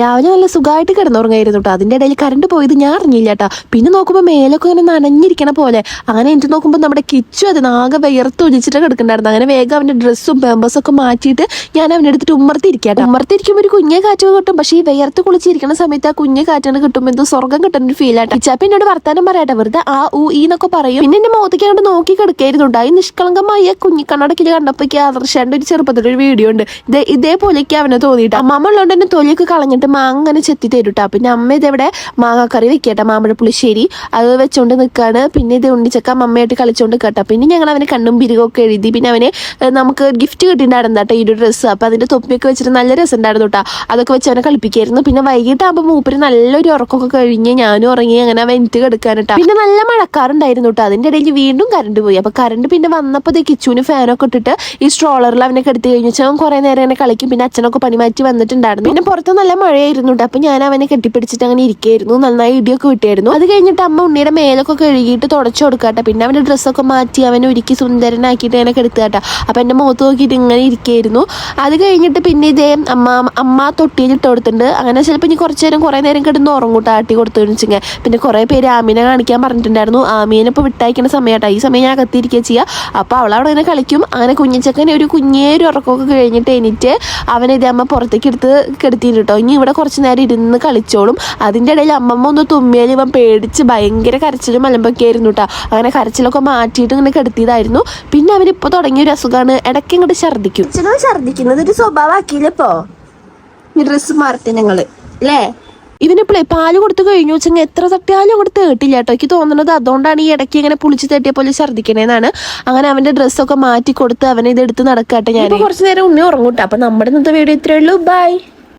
രാവിലെ നല്ല സുഖമായിട്ട് കിടന്നുറങ്ങായിരുന്നു കേട്ടോ. അതിൻ്റെ ഇടയിൽ കറണ്ട് പോയത് ഞാൻ അറിഞ്ഞില്ല കേട്ടോ. പിന്നെ നോക്കുമ്പോൾ മേലൊക്കെ ഇങ്ങനെ നനഞ്ഞിരിക്കണ പോലെ. അങ്ങനെ എനിക്ക് നോക്കുമ്പോൾ നമ്മുടെ കിച്ചു അതിനാകെ വിയർത്ത് ഒഴിച്ചിട്ട് കിടക്കണ്ടായിരുന്നു. അങ്ങനെ വേഗം അവൻ്റെ ഡ്രസ്സും പേമ്പേഴ്സൊക്കെ മാറ്റിയിട്ട് ഞാൻ അവൻ്റെ അടുത്തിട്ട് ഉമ്മർത്തിരിക്കാട്ടോ. ഉമ്മർത്തിരിക്കുമ്പോൾ ഒരു കുഞ്ഞെ കാറ്റ് കിട്ടും. പക്ഷേ ഈ വിയർത്ത് കുളിച്ചിരിക്കുന്ന സമയത്ത് ആ കുഞ്ഞെ കാറ്റാണ് കിട്ടുമ്പോൾ എന്തോ സ്വർഗം കിട്ടുന്ന ഒരു ഫീൽ ആട്ടോ. കിച്ചാപ്പ എന്നോട് വർത്താനം പറയാട്ടെ, വെറുതെ ആ ഊ ഈ എന്നൊക്കെ പറയും. പിന്നെ എന്റെ മുഖത്തേക്ക് അങ്ങോട്ട് നോക്കി കിടക്കായിരുന്നുണ്ട്. ഈ നിഷ്കളങ്കമായ കുഞ്ഞിക്കണ്ണടക്കിൽ കണ്ടപ്പോൾ ആദർശാന്റെ ഒരു ചെറുപ്പത്തിലൊരു വീഡിയോ ഉണ്ട്. ഇതേപോലെയൊക്കെ അവനെ തോന്നിയിട്ട് അമ്മ ഉള്ളതുകൊണ്ട് തന്നെ തൊലിയൊക്കെ കളഞ്ഞിട്ട് മാങ്ങ അങ്ങനെ ചെത്തി തരൂട്ടാ. പിന്നെ അമ്മ ഇതെവിടെ മാങ്ങാക്കറി വെക്കട്ടെ, മാമ്പഴ പുളിശ്ശേരി അത് വെച്ചോണ്ട് നിൽക്കാണ്. പിന്നെ ഇത് ഉണ്ണിച്ചക്ക അമ്മയായിട്ട് കളിച്ചോണ്ട് കേട്ടോ. പിന്നെ ഞങ്ങൾ അവന് കണ്ണും പിരികൊക്കെ എഴുതി. പിന്നെ അവന് നമുക്ക് ഗിഫ്റ്റ് കിട്ടിയിട്ടുണ്ടായിരുന്നു കേട്ടോ ഈ ഒരു ഡ്രസ്സ്. അപ്പൊ അതിന്റെ തൊപ്പിയൊക്കെ വെച്ചിട്ട് നല്ല രസമുണ്ടായിരുന്നു കേട്ടോ. അതൊക്കെ വെച്ച് അവനെ കളിപ്പിക്കായിരുന്നു. പിന്നെ വൈകിട്ടാകുമ്പോൾ മൂപ്പര് നല്ലൊരു ഉറക്കമൊക്കെ കഴിഞ്ഞ് ഞാനും ഉറങ്ങി. അങ്ങനെ അവൻ എനിക്ക് കിടക്കാൻ കേട്ടോ. പിന്നെ നല്ല മഴക്കാറുണ്ടായിരുന്നു കേട്ടോ. അതിന്റെ ഇടയിൽ വീണ്ടും കറണ്ട് പോയി. അപ്പൊ കറണ്ട് പിന്നെ വന്നപ്പോൾ കിച്ചുവിന് ഫാനൊക്കെ ഇട്ടിട്ട് ഈ സ്ട്രോളറിൽ അവനെ കെടുത്തി കഴിഞ്ഞു വെച്ചാൽ കുറെ നേരം അങ്ങനെ കളിക്കും. പിന്നെ അച്ഛനൊക്കെ പണി മാറ്റി വന്നിട്ടുണ്ടായിരുന്നു. പിന്നെ പുറത്ത് നല്ല മഴയായിരുന്നു. അപ്പൊ ഞാൻ അവനെ കെട്ടിപ്പിടിച്ചിട്ട് അങ്ങനെ ഇരിക്കായിരുന്നു. നന്നായി ഇടിയൊക്കെ വിട്ടായിരുന്നു. അത് കഴിഞ്ഞിട്ട് അമ്മ ഉണ്ണിയുടെ മേലൊക്കെ കഴുകിയിട്ട് തുടച്ചു കൊടുക്കാട്ടെ. പിന്നെ അവന്റെ ഡ്രസ്സൊക്കെ മാറ്റി അവനെ ഒരുക്കി സുന്ദരനാക്കിയിട്ട് അങ്ങനെ കെടുത്താട്ടെ. അപ്പൊ എന്റെ മുഖത്ത് നോക്കിയിട്ട് ഇങ്ങനെ ഇരിക്കായിരുന്നു. അത് കഴിഞ്ഞിട്ട് പിന്നെ ഇതേ അമ്മ തൊട്ടിയിൽ ഇട്ട് കൊടുത്തിട്ടുണ്ട്. അങ്ങനെ ചിലപ്പോൾ ഇനി കുറേ നേരം കിടന്ന് ഉറങ്ങൂട്ടോ ആട്ടി കൊടുത്തു വെച്ചിങ്ങനെ. പിന്നെ കുറെ പേര് ആമീനെ കാണിക്കാൻ പറഞ്ഞിട്ടുണ്ടായിരുന്നു. ആമീനെ ഇപ്പോൾ വിട്ടയക്കുന്ന സമയമാട്ടോ. ഈ സമയം ഞാൻ അകത്തിരിക്കുക ചെയ്യുക. അപ്പോൾ അവളവിടെ ഇങ്ങനെ കളിക്കും. അങ്ങനെ കുഞ്ഞിച്ചക്കനെ ഒരു കുഞ്ഞേരു ഉറക്കമൊക്കെ കഴിഞ്ഞിട്ട് എണീറ്റ് അവനെ ഇതേ അമ്മ പുറത്തേക്ക് എടുത്ത് കെടുത്തിട്ട് കേട്ടോ. ഇനി ഇവിടെ കുറച്ച് നേരം ഇരുന്ന് കളിച്ചോളും. അതിൻ്റെ ഇടയിൽ അമ്മമ്മ ഒന്ന് തുമ്മിയാൽ ഇവൻ പേടിച്ച് ഭയങ്കര കരച്ചിലും മലമ്പൊക്കെ ആയിരുന്നു കേട്ടോ. അങ്ങനെ കരച്ചിലൊക്കെ മാറ്റിയിട്ട് ഇങ്ങനെ കെടുത്തിയതായിരുന്നു. പിന്നെ അവനിപ്പോൾ തുടങ്ങിയൊരു അസുഖമാണ്, ഇടയ്ക്ക് ഇങ്ങോട്ട് ഛർദ്ദിക്കും. ഛർദ്ദിക്കുന്നത് ഒരു സ്വഭാവമാക്കിയില്ലപ്പോ ഈ ഡ്രസ്സ് മാറട്ടെ ഞങ്ങള് അല്ലേ. ഇവനിപ്പോഴേ പാല് കൊടുത്ത് കഴിഞ്ഞു വെച്ചെങ്കിൽ എത്ര തട്ടിയാലും അങ്ങോട്ട് തേട്ടില്ല കേട്ടോ. എനിക്ക് തോന്നുന്നത് അതുകൊണ്ടാണ് ഈ ഇടയ്ക്ക് ഇങ്ങനെ പുളിച്ച് തട്ടിയ പോലെ ഛർദ്ദിക്കണേന്നാണ്. അങ്ങനെ അവന്റെ ഡ്രസ്സൊക്കെ മാറ്റി കൊടുത്ത് അവനെ ഇതെടുത്ത് നടക്കാട്ടെ. ഞാൻ കുറച്ച് നേരം ഉണ്ണി ഉറങ്ങൂട്ടെ. അപ്പൊ നമ്മുടെ ഇന്നത്തെ വീഡിയോ ഇത്രയേ ഉള്ളൂ. ബൈ.